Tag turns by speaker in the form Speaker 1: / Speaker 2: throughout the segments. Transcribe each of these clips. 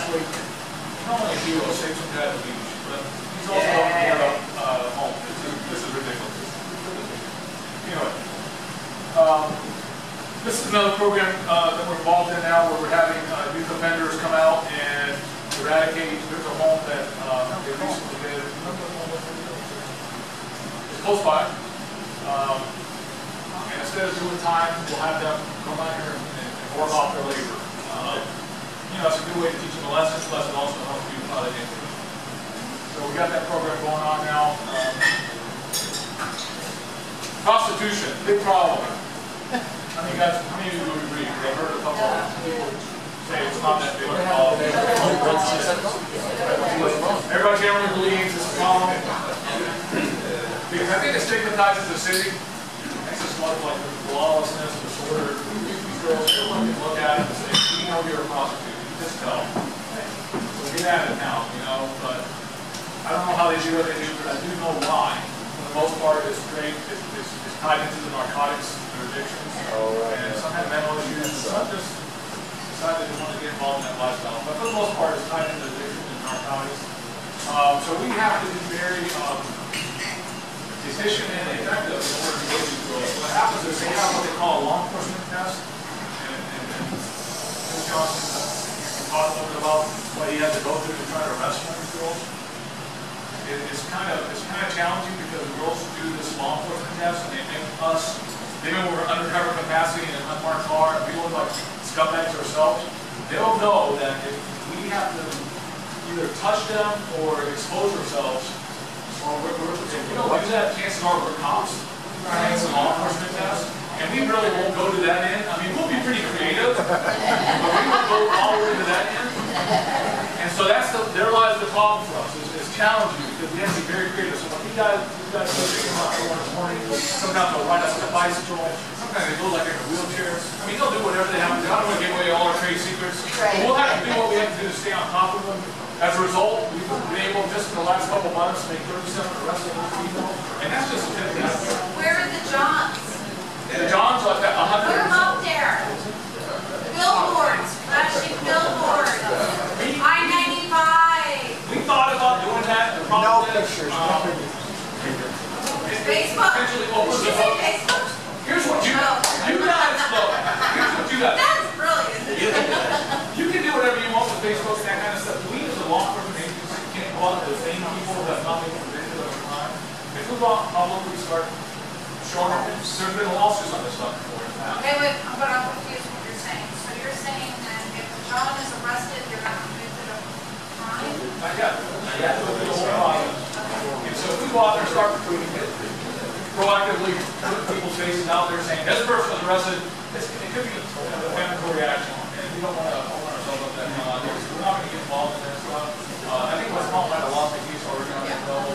Speaker 1: actually not only a hero, saves some guy at the beach, but he's also helping get up home. This is ridiculous. Anyway, this is another program that we're involved in now, where we're having youth offenders come out and eradicate. There's a home that they recently did. It's close by. And instead of doing time, we'll have them come out here and work off their labor. You know, it's a good way to teach them a lesson, plus it also helps you how they get it. So we got that program going on now. Prostitution, big problem. How many of you would agree? I've heard a couple of people say it's not that big of a problem. Everybody generally believes it's a problem. Because I think it stigmatizes the city. It makes us look like lawlessness, disorder. These girls, everyone can look at it and say, you know you're a prostitute. You just tell them. So get out of town, you know. But I don't know how they do what they do, but I do know why. For the most part, it's great. It's tied into the narcotics, their addictions, and some have mental issues. Some just decide they want to get involved in that lifestyle. But for the most part, it's tied into addiction and narcotics. So we have to be very efficient and effective in order to get these girls. What happens is they have what they call a law enforcement test. And Ms. Johnson talked a little bit about what he had to go through to try to arrest one of these girls. It's kind of challenging because the girls do this law enforcement test and they make us, they know we're undercover capacity in an unmarked car and we look like scumbags ourselves. They'll know that if we have to either touch them or expose ourselves, or if we don't do that, chances are we're cops. It's a law enforcement test. And we really won't go to that end. I mean, we'll be pretty creative, but we won't go all the way to that end. And so there lies the problem for us. It's challenging because we have to be very creative. So when these guys go this morning, sometimes they'll ride us on a bicycle, sometimes they go like in a wheelchair. I mean, they'll do whatever they have to do. I don't want to give away all our trade secrets. But we'll have to do what we have to do to stay on top of them. As a result, we've been able, just in the last couple months, to make 37 arrests of those people. And that's just a tip.
Speaker 2: Where are the Johns?
Speaker 1: The Johns like that 100.
Speaker 2: Put them up there. Billboards, flashing billboards. I-95.
Speaker 1: We thought about doing that. The problem is,
Speaker 2: Facebook.
Speaker 1: Essentially opens
Speaker 2: Did you
Speaker 1: it
Speaker 2: say
Speaker 1: up.
Speaker 2: Facebook?
Speaker 1: Here's what you guys look. Here's what you guys.
Speaker 2: That's brilliant.
Speaker 1: You can do whatever you want with Facebook and that kind of stuff. We as a law enforcement agency can't go out to the same people that have not been convicted of a crime. If we go out in public, we start showing up. There's been lawsuits on this stuff before.
Speaker 2: Okay, wait, but I'm confused with what you're saying. So you're saying that if John is arrested, you're not convicted of crime?
Speaker 1: Not yet. Not yet. We'll do the whole process. And so if we go out there and start recruiting it, proactively put people's faces out there saying, this person was arrested, it could be a defamatory action. And we don't want to open ourselves up that much. We're not going to get involved in that stuff. I think West Palm might have lost the case already on that level.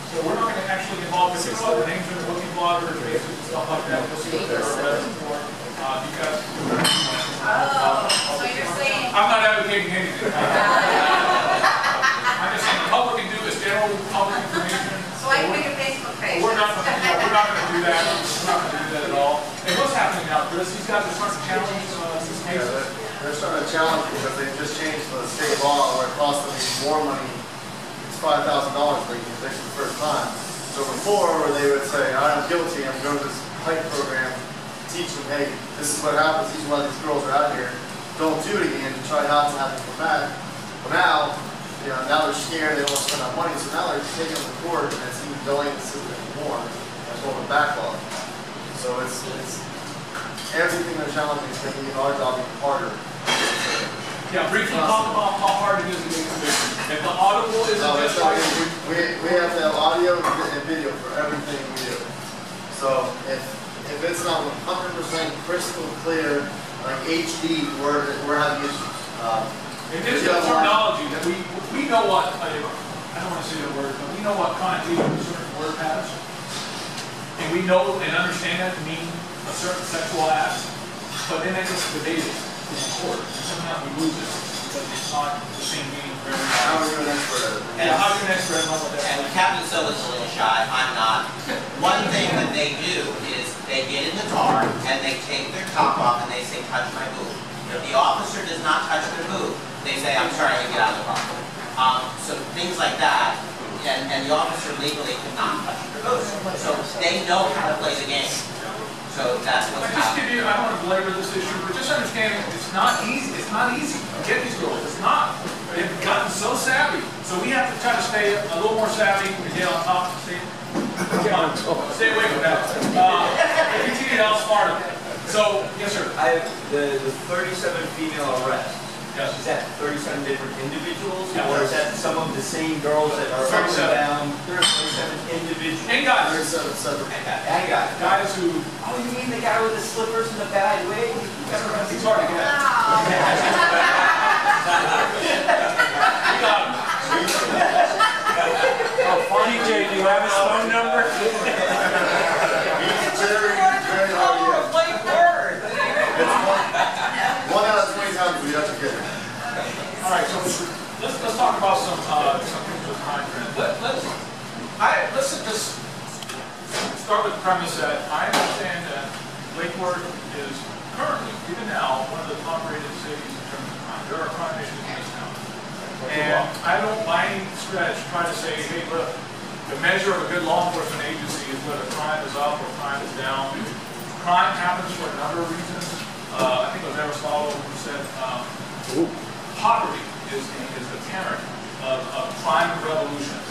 Speaker 1: So we're not going to actually get involved. If you know the names of the booking bloggers, faces, and stuff like that, we'll see what they're arrested for. Because
Speaker 2: so you're saying
Speaker 1: I'm not advocating anything. I'm just saying the public can do this general public information.
Speaker 2: so I can make a Facebook page.
Speaker 1: We're not going to do that. We're not going to do that at all. And what's happening now, Chris? These guys are starting to challenge these cases.
Speaker 3: They're starting to challenge because they just changed the state law where it costs them more money. It's $5,000 for you to fix it the first time. So before, where they would say, I'm guilty, I'm going to this PIPE program, teach them, hey, this is what happens, these are why these girls are out here. Don't do it again and try not to have them come back. But now, now they're scared, they don't want to spend that money, so now they're taking them to court and it's even delaying the system more. That's called a backlog. So it's everything they're challenging is making our job even harder.
Speaker 1: Yeah, briefly talk about how hard it is to get convicted. If the audible isn't just right,
Speaker 3: we have to have audio and video for everything we do. So if it's not 100% crystal clear, like HD, we're having issues.
Speaker 1: it is the terminology that we know what, I don't want to say the word, but we know what connotation a certain word has. And we know and understand that to mean a certain sexual act, but then that gets debated in the court. And sometimes we lose it because it's not the same meaning for everybody.
Speaker 3: How are you an expert at it?
Speaker 1: Yeah, how are you an expert at what that
Speaker 4: And
Speaker 1: is?
Speaker 4: Captain Silva's a little shy, I'm not. One thing that they do is they get in the car and they take their top off and they say, touch my boob. If the officer does not touch the move, they say, I'm sorry, you get out of the car. So things like that, and the officer legally cannot touch the move. So they know how to play the game. So that's what's happening.
Speaker 1: I don't want to belabor this issue, but just understand it's not easy. It's not easy to get these girls. It's not. They've gotten so savvy. So we have to try to stay a little more savvy and get on top. Stay away from that. Continue to outsmart them. So, yes, sir.
Speaker 5: I have the 37 female arrests.
Speaker 1: Yes.
Speaker 5: Is that 37 different individuals,
Speaker 1: Yeah.
Speaker 5: or is that some of the same girls that are up and
Speaker 1: 37.
Speaker 5: down? 37 individuals.
Speaker 1: And guys.
Speaker 3: There's separate.
Speaker 5: I got it.
Speaker 1: Guys who.
Speaker 5: Oh, you mean the guy with the slippers and the bad wig?
Speaker 1: He's hard to get.
Speaker 2: Wow.
Speaker 1: You got him.
Speaker 6: Oh, funny, Jay, do you have his phone number?
Speaker 3: Very hard to get. It's one out of 20 times we have to get it.
Speaker 1: All right, so let's talk about some things with time trends. Let's just start with the premise that I understand that Lake Worth is currently, even now, one of the top-rated cities in terms of crime. There are crime issues in this town, and I don't by any stretch try to say, hey, look, the measure of a good law enforcement agency is whether crime is up or crime is down. Crime happens for a number of reasons. I think it was Aristotle who said poverty is the parent of crime and revolution.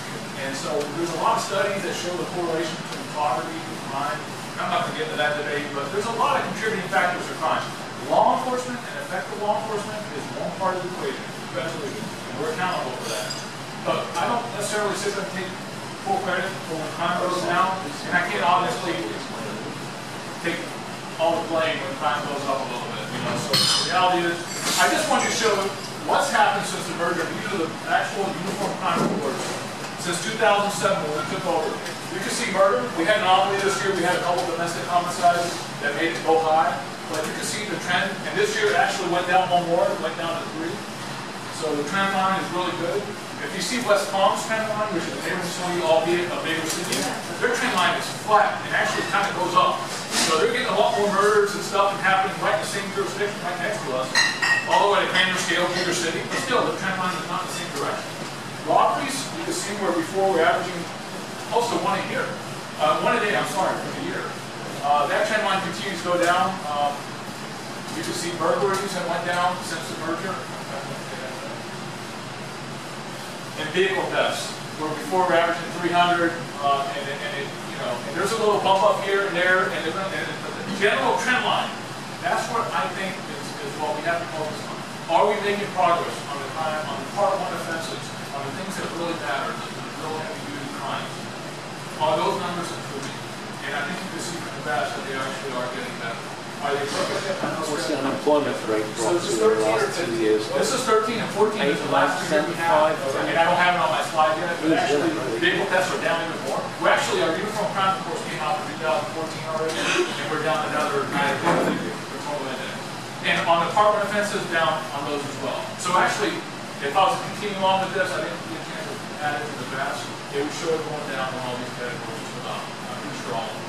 Speaker 1: And so there's a lot of studies that show the correlation between poverty and crime. I'm not going to get into that debate, but there's a lot of contributing factors to crime. Law enforcement and effective law enforcement is one part of the equation, especially, and we're accountable for that. But I don't necessarily sit there and take full credit for when crime goes down, and I can't obviously take all the blame when crime goes up a little bit, you know. So the reality is, I just want you to show what's happened since the merger. These are the actual uniform crime reports since 2007 when we took over. You can see murder. We had an anomaly this year. We had a couple of domestic homicides that made it go high, but you can see the trend. And this year it actually went down one more. It went down to 3. So the trend line is really good. If you see West Palm's trend line, which is a neighboring city, albeit a bigger city, their trend line is flat and actually kind of goes up. So they're getting a lot more murders and stuff and happening right in the same jurisdiction, right next to us. Although at a grander scale, bigger city, but still the trend line is not in the same direction. Robberies, you can see where before we're averaging close to 1 a year. 1 a day, I'm sorry, for the year. That trend line continues to go down. You can see burglaries that went down since the merger. And vehicle thefts, where before we're averaging 300, and there's a little bump up here and there, and the general trend line, that's what I think is what we have to focus on. Are we making progress on the crime, on the Part 1 offenses, on the things that really matter, the real heavy-duty crimes? Are those numbers improving? And I think you can see from the past that they actually are getting better. Are they perfect?
Speaker 6: What's the unemployment rate
Speaker 1: So
Speaker 6: for
Speaker 1: this is
Speaker 6: the
Speaker 1: 13 or
Speaker 6: last 2 years?
Speaker 1: This is 13 and 14 is the last year we have. And I don't have it on my slide yet, but actually vehicle thefts are down even more. We're actually, our uniform crime reports came out for 2014 already, and we're down another 9 for total index. And on the Part 1 offenses, down on those as well. So actually, if I was to continue on with this, I didn't get a chance to add it to the past, it would show it going down in all these categories as well. I'm pretty sure all of them.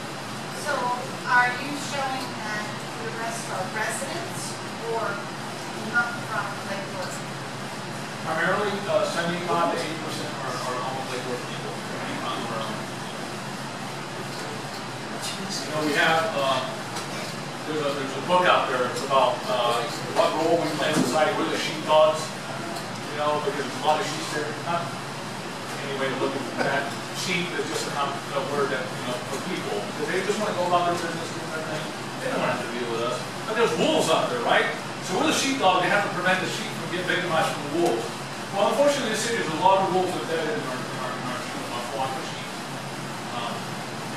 Speaker 2: So are you showing that the rest are residents or not from Lake Worth?
Speaker 1: Primarily, 75 to 80% are almost Lake Worth people. You know, we have, there's a book out there, it's about what role we play in society. We're the sheepdogs, you know, because there's a lot of sheep there. Not any way to look at that. Sheep is just a word that, you know, for people. Because they just want to go about their business, doing their thing. They don't have to deal with us. But there's wolves out there, right? So we're the sheepdog. They have to prevent the sheep from getting victimized from the wolves. Well, unfortunately, in the city, there's a lot of wolves embedded in our flock of sheep.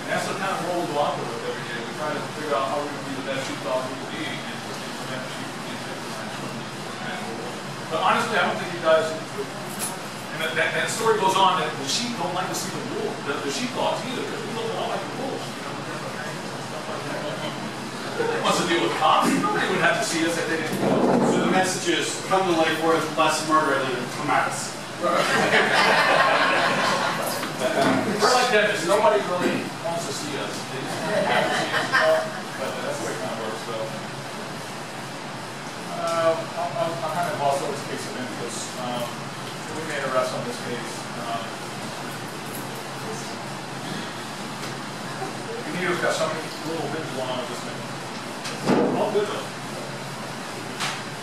Speaker 1: And that's the kind of role we go out there with every day. We try to figure out how we're going to be the best sheepdog we can be and prevent the sheep from getting victimized from these kind of wolves. But honestly, I don't think you guys, and that story goes on that the sheep don't like to see the wolves, the sheepdogs either, because we don't like the wolves. You know, stuff like that. Nobody wants to deal with cops. Nobody would have to see us if they didn't know.
Speaker 7: So the message is, come to Lake Worth, less murder than come at us.
Speaker 1: We're like Dennis. Nobody really wants to see us. They just have to see us, but that's the way it kind of works. So, I'll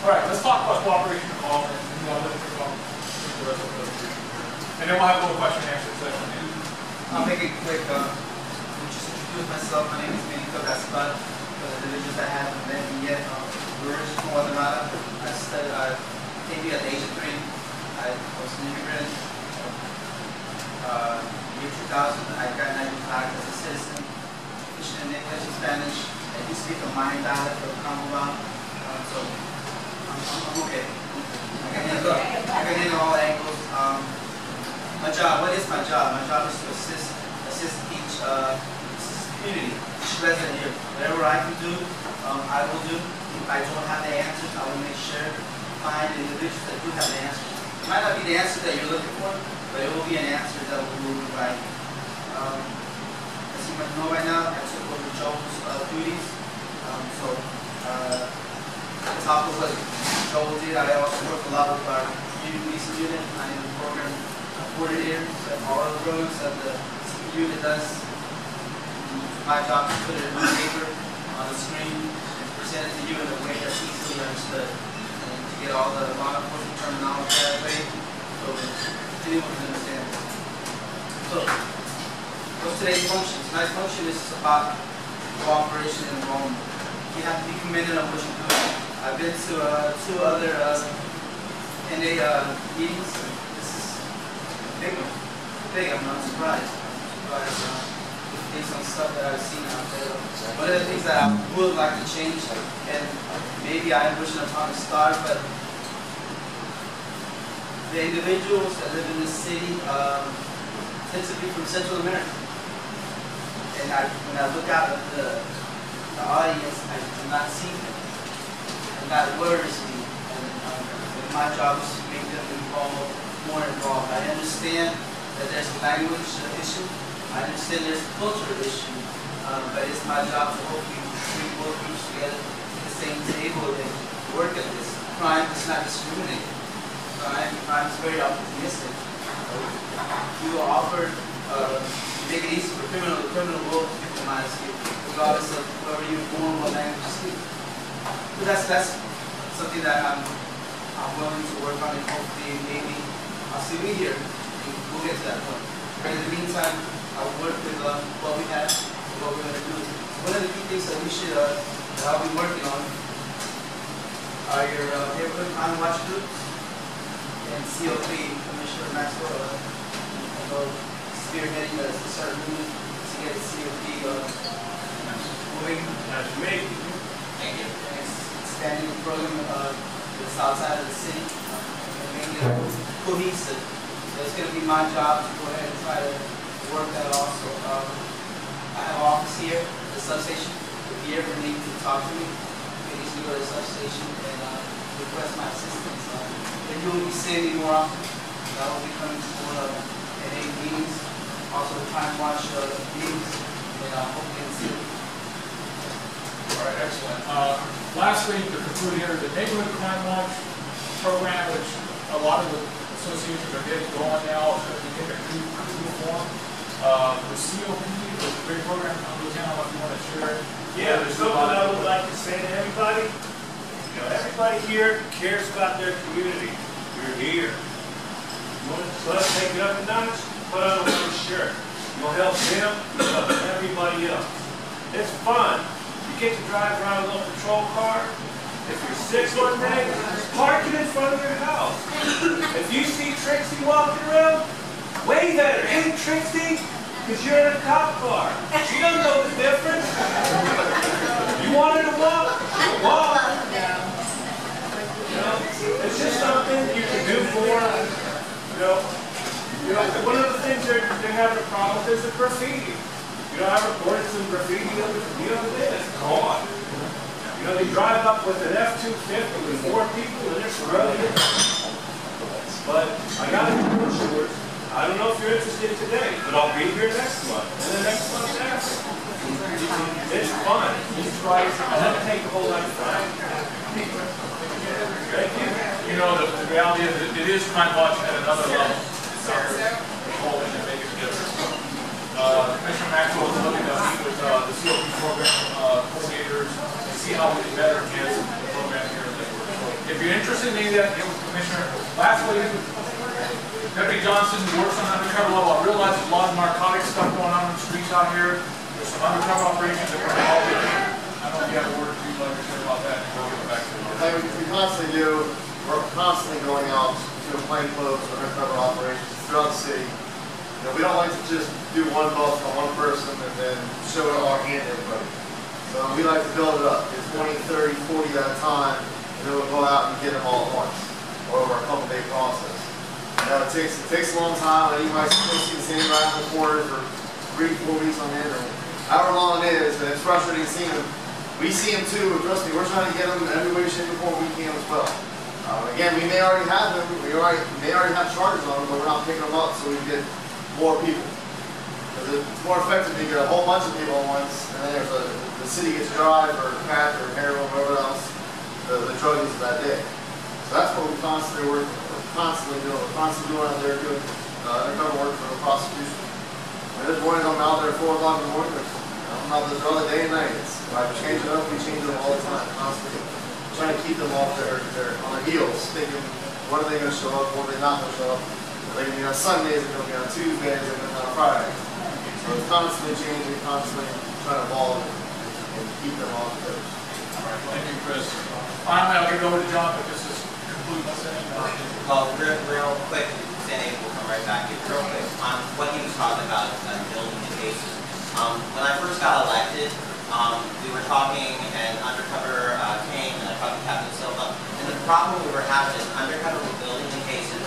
Speaker 1: All right, let's talk about cooperation and involvement, and then the rest of the presentation. And then we'll have a little question and answer session.
Speaker 8: I'll make it quick. Just introduce myself. My name is Benito Gaspar. For the individuals that haven't met me yet, we're from Guatemala. I came here at the age of 3. I was an immigrant. Year 2000, I got an ID card as a citizen. Fishing in English and Spanish. I do speak a Mayan dialect of Commonwealth. So I'm okay. I can handle all angles. My job, what is my job? My job is to assist each community, each resident here. Whatever I can do, I will do. If I don't have the answers, I will make sure to find individuals that do have the answers. It might not be the answer that you're looking for, but it will be an answer that will move you right. As you might know right now, I took over Joel's duties. On top of what Joel did, I also work a lot with our community policing unit. I am the program coordinator for all of the programs that the unit does. My job is to put it in the paper on the screen and present it to you in a way that's easily understood. And to get all the law enforcement terminology that way so that anyone can understand it. So, what's today's function? Tonight's function is about cooperation and involvement. You have to be committed on what you're doing. I've been to 2 other NA meetings. This is a big one. Big, I'm not surprised. Based on stuff that I've seen out there. One of the things that I would like to change, and maybe I'm wishing upon a star, but the individuals that live in this city tend to be from Central America. And when I look out at the audience, I do not see them. And that worries me. And my job is to make them more involved. I understand that there's a language issue. I understand there's a cultural issue. But it's my job to hopefully bring both groups together at the same table and work at this. Crime is not discriminating. Crime is very opportunistic. You offer, make it easy for the criminal will victimize you, regardless of wherever you're born, what language you speak. But that's something that I'm willing to work on, and hopefully maybe I'll see me here. We'll get to that point. But in the meantime, I'll work with what we have and what we're going to do. One of the key things that we should, that I'll be working on are your neighborhood crime watch groups and COP, Commissioner Maxwell, spearheading a certain movement to get the COP moving.
Speaker 1: That's me.
Speaker 4: Thank you.
Speaker 8: And expanding the program to the south side of the city and making it cohesive. So it's going to be my job to go ahead and try to work that also. I have an office here at the substation. If you ever need to talk to me, you can easily go to the substation and request my assistance. And you will be seeing me more often. I will be coming to one of NA meetings, also Crime Watch meetings, and hopefully see you.
Speaker 1: All right, excellent. Lastly, to conclude here, the Neighborhood Crime Watch program, which a lot of the associations are getting going now, is going to be in a new form. The COP is a great program. Lieutenant, I don't know if you want to share it.
Speaker 9: Yeah, there's something I would like to say to everybody. You know, everybody here cares about their community. You're here. You want to take it up a notch? Put on a little shirt. You'll help them, you'll help everybody else. It's fun. You get to drive around a little patrol car. If you're sick one day, park it in front of your house. If you see Trixie walking around, wave at her. Hey, Trixie, because you're in a cop car. She don't know the difference. You want her to walk? Walk. You know, it's just something you can do for her. You know, one of the things they're having a problem with is the graffiti. You know, I reported some graffiti the other day. It's gone. You know, they drive up with an F-250 with 4 people and they're scrubbing it. But I got to be sure. I don't know if you're interested today, but I'll be here next month and the next month after. It's fun. It's right. It doesn't take a whole lot of time. Thank you.
Speaker 1: You know, the reality is it is Crime Watch at another level. Holding and making a difference. Commissioner Maxwell is looking to meet with the COP program coordinators and see how we can better enhance the program here in Lakewood. So if if you're interested in any of that, get with Commissioner. Lastly, Deputy Johnson works on undercover level. I realize there's a lot of narcotic stuff going on in the streets out here. There's some undercover operations that we're involved in. I don't know if you have a word or two you'd like to say about that, and we'll get back to it.
Speaker 3: Like we constantly do, we're constantly going out doing plainclothes undercover operations throughout the city. You know, we don't like to just do one bust on one person and then show it our hand to everybody. So we like to build it up. It's 20, 30, 40 at a time, and then we'll go out and get them all at once, or over a couple-day process. You know, it takes a long time, and you might still see the same guy in the quarter for 3, 4 weeks on end, or however long it is, and it's frustrating seeing them. We see them too, but trust me, we're trying to get them every way, shape, or form we can as well. Again, we may already have them, we may already have charges on them, but we're not picking them up so we can get more people. Because it's more effective to get a whole bunch of people at once, and then the city gets dry for crack or heroin or whatever else the drug is that day. So that's what we're constantly working on. We're constantly doing out there doing undercover work for the prosecution. And there's mornings I'm out there at 4 o'clock in the morning, I'm out there all day and night. If I change it up, we change it up all the time, constantly. Trying to keep them off on their heels, thinking, when are they going to show up, when are they not going to show up? Are they going to be on Sundays, they're going to be on Tuesdays, they're going to be on Fridays. So it's constantly changing, constantly trying to evolve and keep them off the coast.
Speaker 1: All right, thank you, Chris. Finally, I'll give it over to John, but this is complete.
Speaker 4: Well, real quick, Sandy, we'll come right back to you real quick. On what he was talking about, building the cases. When I first got elected, we were talking, and undercover came, and I talked to Captain Silva, and the problem we were having is undercover were building the cases,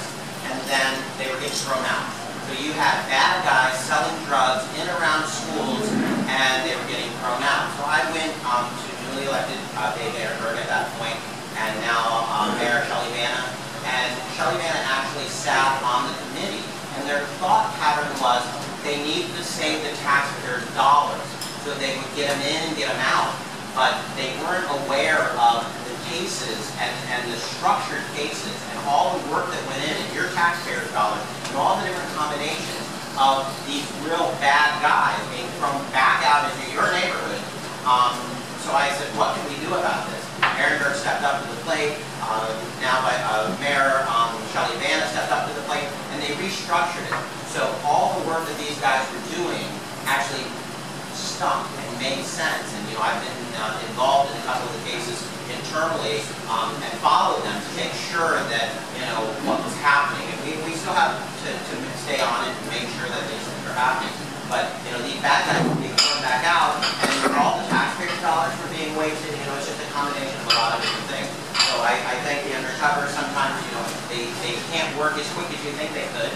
Speaker 4: and then they were getting thrown out. So you had bad guys selling drugs in around schools, and they were getting thrown out. So I went to newly elected Dave Ehrenberg at that point, and now Mayor Shelley Vanna. And Shelley Vanna actually sat on the committee, and their thought pattern was they needed to save the taxpayers dollars so they would get them in and get them out. But they weren't aware of the cases and the structured cases and all the work that went in and your taxpayers' dollars and all the different combinations of these real bad guys being thrown back out into your neighborhood. So I said, what can we do about this? Ehrenberg stepped up to the plate. Now Mayor Shelley Vanna stepped up to the plate, and they restructured it. So all the work that these guys were doing actually stuck and made sense. And you know, I've been involved in a couple of the cases internally and followed them to make sure that you know what was happening. And we still have to stay on it and make sure that these things are happening. But you know, these bad guys were being thrown back out, and all the taxpayer dollars were being wasted. You know, it's just a combination of a lot of different things. So I think the undercover sometimes, you know, they can't work as quick as you think they could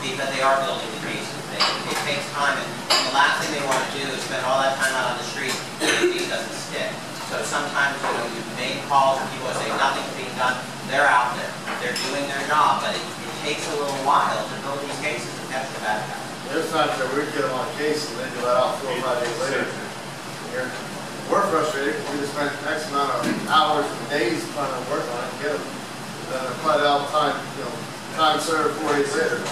Speaker 4: because they are building the cases. It takes time, and the last thing they want to do is spend all that time out on the street and the case doesn't stick. So sometimes, you know, you've made calls and people say nothing's being done. They're out there. They're doing their job, but it takes a little while to build these cases and catch the bad guys.
Speaker 3: There's times that we get them on a case and then you let out 4 or 5 days later. We're frustrated. We just spent X amount of hours and days trying to work on it and get them. And then apply it out time, you know, time served 4 days later.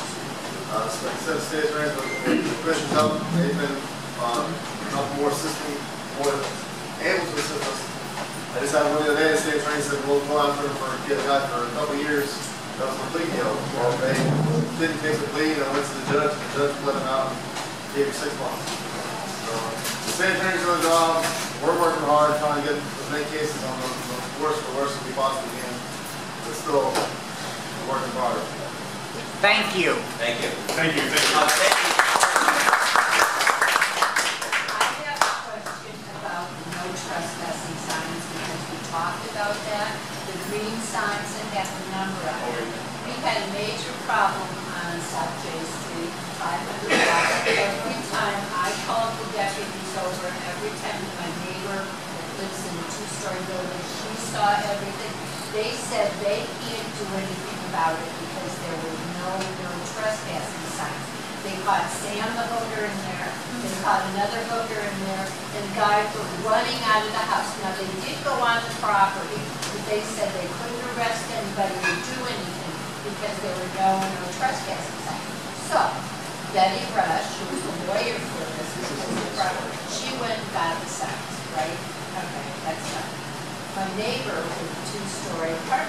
Speaker 3: So instead of state attorneys, when the commission's up, they've been more assisting, more able to assist us. I just had one the other day, the state attorney said, we'll go out for get a guy for a couple of years. That was a plea deal. Well, they didn't take the plea, and I went to the judge let him out and gave him 6 months. So the state attorney's doing the job. We're working hard trying to get as many cases on the worst as we possibly can. But still, we're working hard.
Speaker 5: Thank you.
Speaker 4: Thank you.
Speaker 1: Thank you.
Speaker 4: Thank you.
Speaker 2: I have a question about the no trespassing signs because we talked about that, the green signs that have the number on it. We had a major problem on South J Street, 500 block. Every time I called the deputies over, and every time my neighbor that lives in a 2-story building, she saw everything. They said they can't do anything about it because there were no trespassing signs. They caught Sam the hooker in there, they caught another hooker in there, and guys were running out of the house. Now they did go on the property, but they said they couldn't arrest anybody or do anything because there were no trespassing signs. So Betty Rush, who was the lawyer for this, she went and got the signs, right? Okay, that's done. My neighbor with a 2-story apartment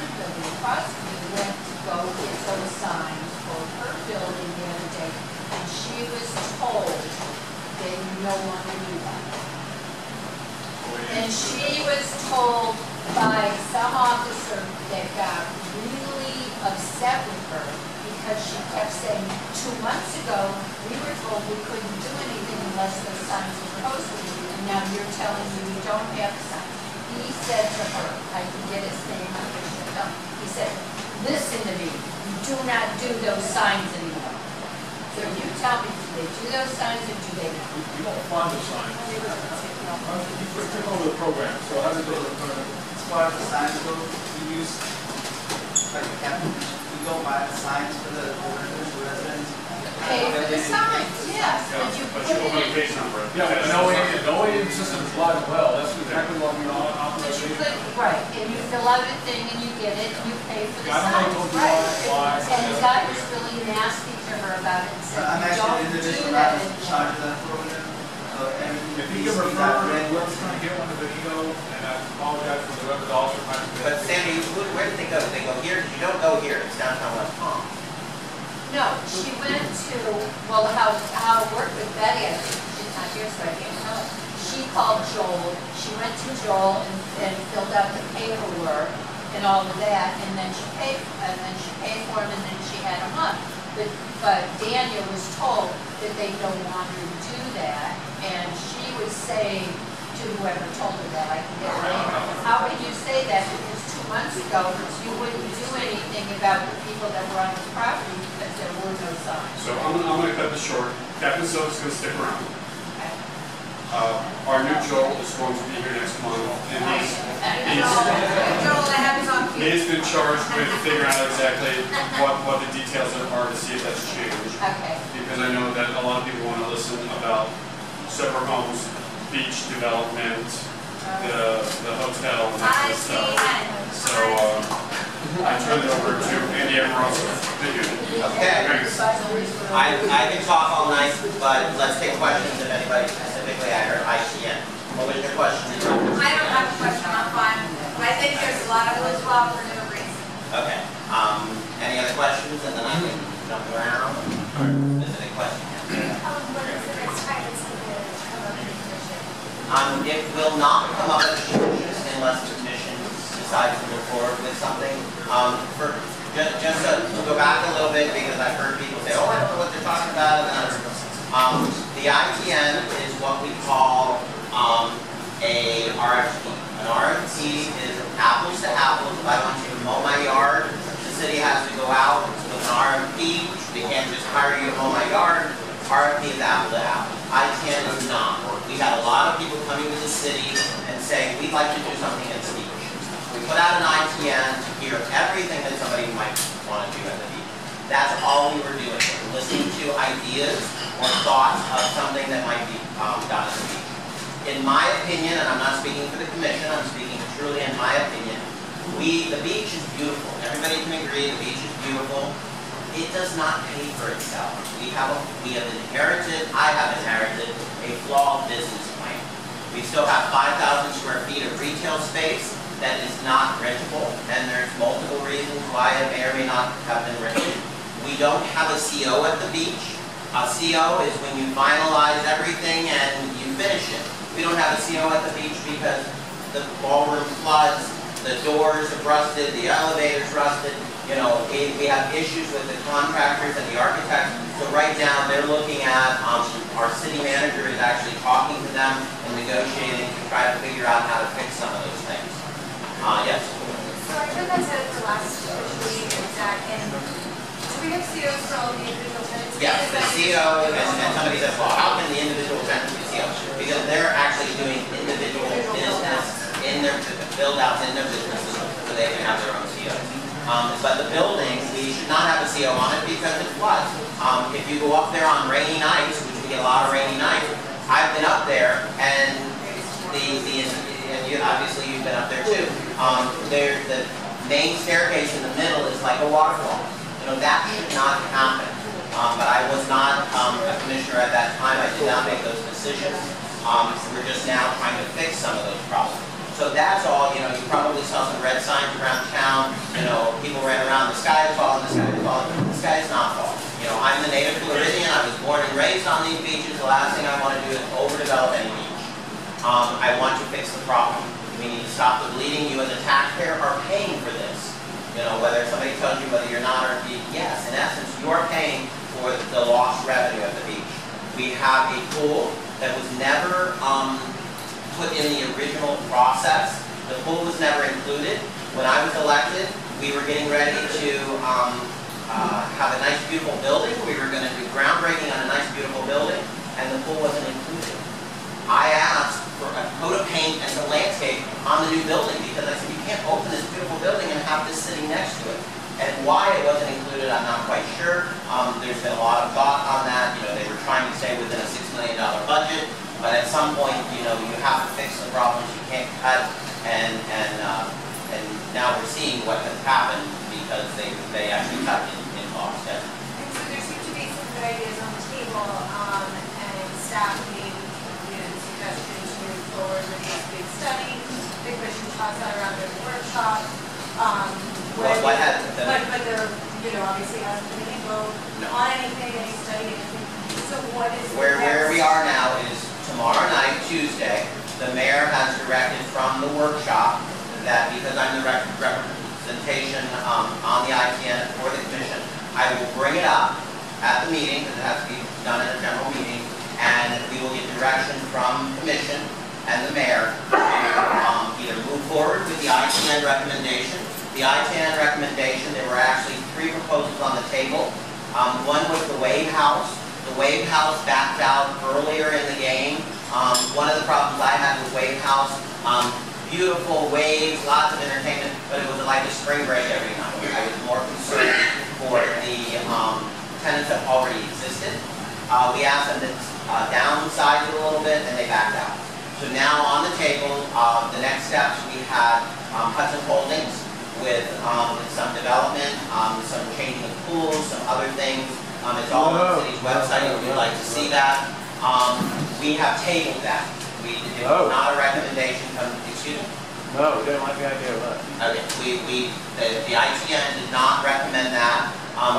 Speaker 2: well, we couldn't do anything unless those signs were posted, and now you're telling me we don't have signs. He said to her, I can get his name, he said, listen to me, you do not do those signs anymore. So you tell me, do they do those signs or do they not?
Speaker 1: We don't fund the sign. You took over the program, so how does it go?
Speaker 8: As far as the signs go, we use, like the capital, we go buy the signs for the residents.
Speaker 2: Pay for the signs, yes, and you
Speaker 7: But
Speaker 2: put
Speaker 7: you open a
Speaker 2: it in.
Speaker 7: page number.
Speaker 1: Yeah, but no OEM system is alive and well, that's exactly what we all
Speaker 2: But you
Speaker 1: operate.
Speaker 2: put, right, and you fill out a thing and you get it, and you pay for the
Speaker 1: I don't know,
Speaker 2: signs,
Speaker 1: told you
Speaker 2: right?
Speaker 1: why.
Speaker 2: And the guy was really nasty to her about it, and said,
Speaker 8: I'm
Speaker 2: you
Speaker 8: actually
Speaker 2: don't
Speaker 8: an
Speaker 2: do
Speaker 8: individual,
Speaker 2: that
Speaker 8: I'm in charge
Speaker 2: anymore.
Speaker 8: of that program. So everything.
Speaker 1: If you can refer, let's try to get one to Benito, and I apologize for the other dollars.
Speaker 4: But Sandy, where did they go? Did they go here? You don't go here, it's downtown West Palm.
Speaker 2: No, she went to, well, how it worked with Betty, I think, she's not here, so I can't tell her. She called Joel, she went to Joel and filled out the paperwork and all of that, and then she paid for him, and then she had him up. But Daniel was told that they no longer do that, and she was saying to whoever told her that, I can get her name, how could you say that? Because 2 months ago, you wouldn't do anything about the people that were on the property because there were no signs.
Speaker 7: So I'm gonna cut this short. Captain Silk's gonna stick around. Our new Joel is going to be here next month, and
Speaker 2: Joel, I have his on
Speaker 7: he's been charged with figuring out exactly what the details are to see if that's changed.
Speaker 2: Okay.
Speaker 7: Because I know that a lot of people want to listen about separate homes, beach development, the hotel, and that sort of stuff. So I turned it over to Andy Amoroso, the unit.
Speaker 4: Okay. I can talk all night, but let's take questions if anybody specifically, I heard ICN. What was your question?
Speaker 10: I don't have a question, I'm fine. I think there's a lot of those laws for no reason.
Speaker 4: Okay. Any other questions? And then I can jump around. Specific question.
Speaker 10: What is the next time it's going to come up in the commission?
Speaker 4: It will not come up at the commission unless the commission decides to move forward with something. Just to go back a little bit, because I've heard people say, oh, I don't know what they're talking about. The ITN is what we call a RFP. An RFP is apples to apples. If I want you to mow my yard, the city has to go out with an RFP. They can't just hire you to mow my yard. RFP is apple to apple. ITN is not. We had a lot of people coming to the city and saying, we'd like to do something at the beach. We put out an ITN to hear everything that somebody might want to do at the beach. That's all we were doing, listening to ideas or thoughts of something that might be done at the beach. In my opinion, and I'm not speaking for the commission, I'm speaking truly in my opinion, the beach is beautiful. Everybody can agree the beach is beautiful. It does not pay for itself. I have inherited a flawed business plan. We still have 5,000 square feet of retail space that is not rentable, and there's multiple reasons why it may or may not have been rented. We don't have a CO at the beach. A CO is when you finalize everything and you finish it. We don't have a CO at the beach because the ballroom floods, the doors have rusted, the elevators rusted. You know, we have issues with the contractors and the architects. So right now they're looking at, our city manager is actually talking to them and negotiating to try to figure out how to fix some of those things. Yes?
Speaker 10: So I heard that said at the last meeting, Zach, and do we have COs for all the individual tenants?
Speaker 4: Yes, the CO, and somebody says, well, how can the individual tenants be CO? Because they're actually doing individual business in their build-outs in their businesses, so they can have their own COs. But the building, we should not have a CO on it because it floods. If you go up there on rainy nights, which we get a lot of rainy nights, I've been up there, and obviously you've been up there too. The main staircase in the middle is like a waterfall. You know, that should not happen. But I was not a commissioner at that time. I did not make those decisions. We're just now trying to fix some of those problems. So that's all, you know, you probably saw some red signs around town. You know, people ran around, the sky is falling, the sky is falling. The sky is not falling. You know, I'm the native Floridian. I was born and raised on these beaches. The last thing I want to do is overdevelop any beach. I want to fix the problem. We need to stop the bleeding. You as a taxpayer are paying for this. You know, whether somebody tells you whether you're not or yes, in essence, you're paying for the lost revenue at the beach. We have a pool that was never put in the original process. The pool was never included. When I was elected, we were getting ready to have a nice, beautiful building. We were going to do groundbreaking on a nice, beautiful building, and the pool wasn't included. I asked for a coat of paint and the landscape on the new building because I said, you can't open this beautiful building and have this sitting next to it. And why it wasn't included, I'm not quite sure. There's been a lot of thought on that. You know, they were trying to stay within a $6 million budget, but at some point, you know, you have to fix the problems you can't cut. And now we're seeing what has happened because they actually cut in cost. Yes.
Speaker 10: And so there seem to be some good ideas on the table, and staff made, you know, the suggestion to move forward with this big study, big question tossed out around the workshop.
Speaker 4: What has
Speaker 10: But there, you know, obviously hasn't been any vote on anything, any study, anything. So what is the
Speaker 4: Where we
Speaker 10: next?
Speaker 4: are now is tomorrow night, Tuesday, the mayor has directed from the workshop that because I'm the representation on the ITN for the commission, I will bring it up at the meeting, because it has to be done at a general meeting, and we will get direction from the commission and the mayor to either move forward with the ITN recommendation. The ITN recommendation, there were actually 3 proposals on the table. One was the Wave House. The Wave House backed out earlier in the game. One of the problems I had with Wave House, beautiful waves, lots of entertainment, but it was like a spring break every night. I was more concerned for the tenants that already existed. We asked them to downsize it a little bit, and they backed out. So now on the table, the next steps, we had Hudson Holdings with some development, some changing of pools, some other things. It's all on the city's website if you'd like to see that. We have tabled that. It was not a recommendation from, excuse me?
Speaker 6: No, we don't like the idea of that.
Speaker 4: Okay, the ITN did not recommend that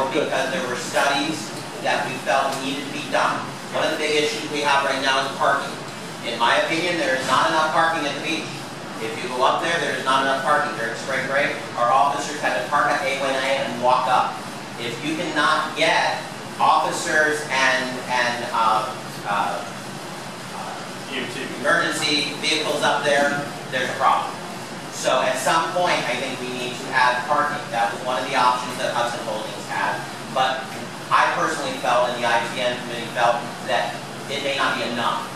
Speaker 4: because there were studies that we felt needed to be done. One of the big issues we have right now is parking. In my opinion, there is not enough parking at the beach. If you go up there, there is not enough parking. During spring break, our officers had to park at A1A and walk up. If you cannot get officers and emergency vehicles up there, there's a problem. So at some point, I think we need to add parking. That was one of the options that Hudson Holdings had. But I personally felt, and the ITN committee felt, that it may not be enough.